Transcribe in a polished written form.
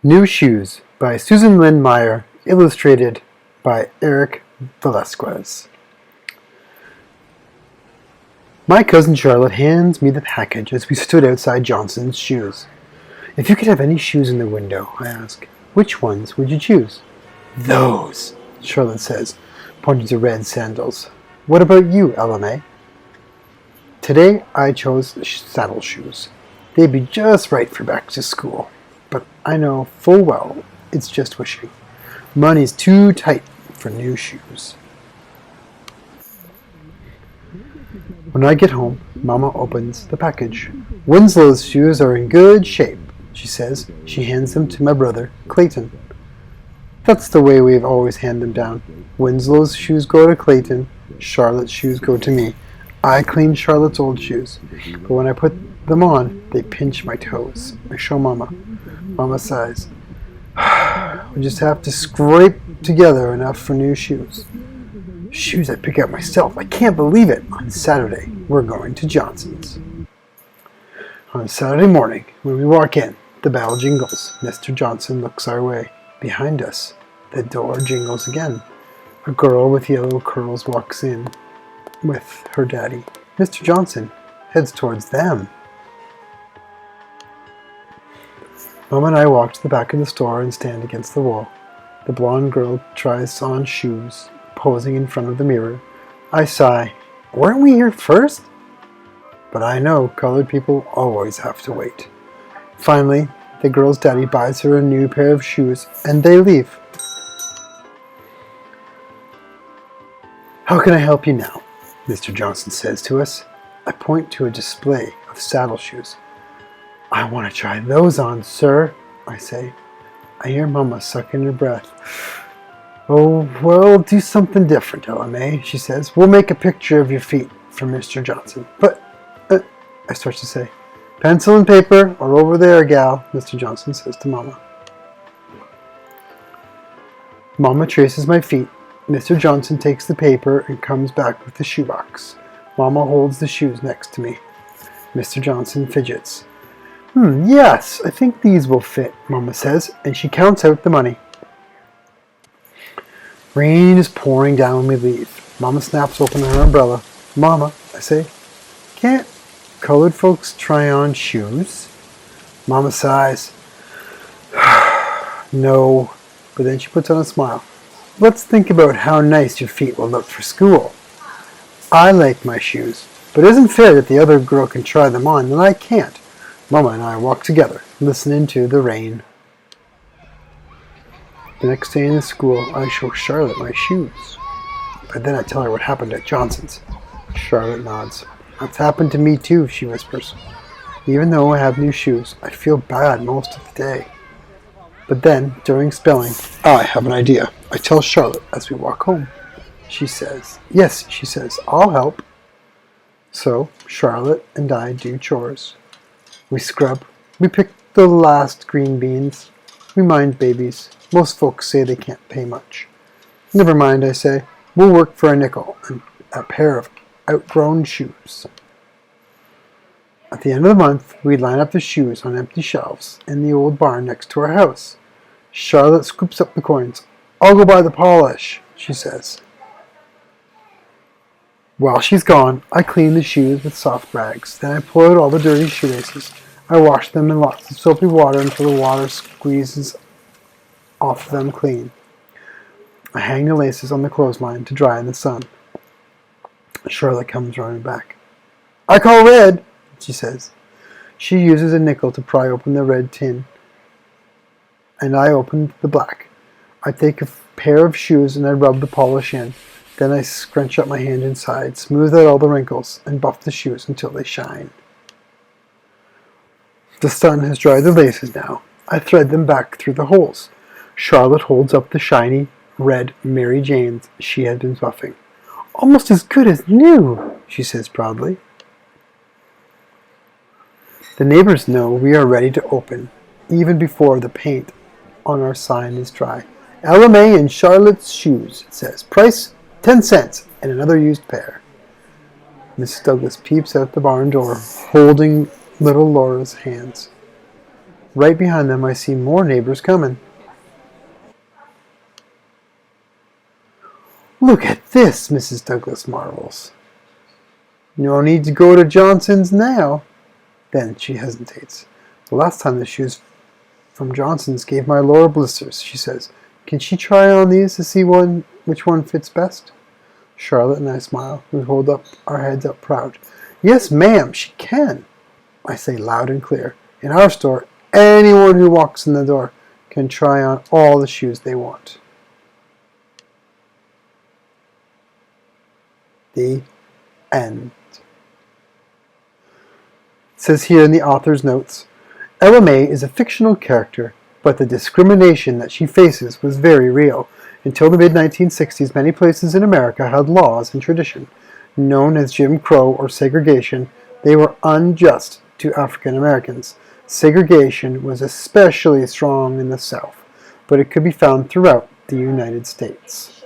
New Shoes by Susan Lynn Meyer, illustrated by Eric Velasquez. My cousin Charlotte hands me the package as we stood outside Johnson's Shoes. "If you could have any shoes in the window," I ask, "which ones would you choose?" "Those," Charlotte says, pointing to red sandals. "What about you, LMA?" Today I chose saddle shoes. They'd be just right for back to school, but I know full well it's just wishing. Money's too tight for new shoes. When I get home, Mama opens the package. "Winslow's shoes are in good shape," she says. She hands them to my brother, Clayton. That's the way we've always handed them down. Winslow's shoes go to Clayton, Charlotte's shoes go to me. I clean Charlotte's old shoes, but when I put them on, they pinch my toes. I show Mama. Mama sighs. "We just have to scrape together enough for new shoes." Shoes I pick out myself. I can't believe it. On Saturday, we're going to Johnson's. On Saturday morning, when we walk in, the bell jingles. Mr. Johnson looks our way. Behind us, the door jingles again. A girl with yellow curls walks in with her daddy. Mr. Johnson heads towards them. Mama and I walk to the back of the store and stand against the wall. The blonde girl tries on shoes, posing in front of the mirror. I sigh. Weren't we here first? But I know colored people always have to wait. Finally, the girl's daddy buys her a new pair of shoes, and they leave. "How can I help you now?" Mr. Johnson says to us. I point to a display of saddle shoes. "I want to try those on, sir," I say. I hear Mama suck in her breath. "Oh, well, do something different, LMA," she says. "We'll make a picture of your feet for Mr. Johnson." "But," I start to say. "Pencil and paper are over there, gal," Mr. Johnson says to Mama. Mama traces my feet. Mr. Johnson takes the paper and comes back with the shoebox. Mama holds the shoes next to me. Mr. Johnson fidgets. Yes, I think these will fit," Mama says, and she counts out the money. Rain is pouring down when we leave. Mama snaps open her umbrella. "Mama," I say, "can't colored folks try on shoes?" Mama sighs. "No," but then she puts on a smile. "Let's think about how nice your feet will look for school. I like my shoes, but it isn't fair that the other girl can try them on and I can't." Mama and I walk together, listening to the rain. The next day in the school, I show Charlotte my shoes. But then I tell her what happened at Johnson's. Charlotte nods. "That's happened to me too," she whispers. "Even though I have new shoes, I feel bad most of the day." But then, during spelling, I have an idea. I tell Charlotte as we walk home. She says, "Yes," she says, "I'll help." So, Charlotte and I do chores. We scrub. We pick the last green beans. We mind babies. Most folks say they can't pay much. "Never mind," I say. "We'll work for a nickel and a pair of outgrown shoes." At the end of the month, we line up the shoes on empty shelves in the old barn next to our house. Charlotte scoops up the coins. "I'll go buy the polish," she says. While she's gone, I clean the shoes with soft rags. Then I pull out all the dirty shoelaces. I wash them in lots of soapy water until the water squeezes off them clean. I hang the laces on the clothesline to dry in the sun. Charlotte comes running back. "I call red," she says. She uses a nickel to pry open the red tin, and I open the black. I take a pair of shoes and I rub the polish in. Then I scrunch up my hand inside, smooth out all the wrinkles, and buff the shoes until they shine. The sun has dried the laces now. I thread them back through the holes. Charlotte holds up the shiny, red Mary Janes she had been buffing. "Almost as good as new," she says proudly. The neighbors know we are ready to open, even before the paint on our sign is dry. "LMA and Charlotte's shoes," it says. "Price 10 cents and another used pair." Mrs. Douglas peeps out the barn door, holding little Laura's hands. Right behind them I see more neighbors coming. Look at this, Mrs. Douglas marvels. No need to go to Johnson's now. Then she hesitates. The last time the shoes from Johnson's gave my Laura blisters, she says. Can she try on these to see which one fits best? Charlotte and I smile. We hold up our heads up proud. Yes, ma'am, she can, I say loud and clear. In our store, anyone who walks in the door can try on all the shoes they want. The end. It says here in the author's notes, Ella May is a fictional character, but the discrimination that she faces was very real. Until the mid-1960s, many places in America had laws and tradition. Known as Jim Crow or segregation, they were unjust to African Americans. Segregation was especially strong in the South, but it could be found throughout the United States.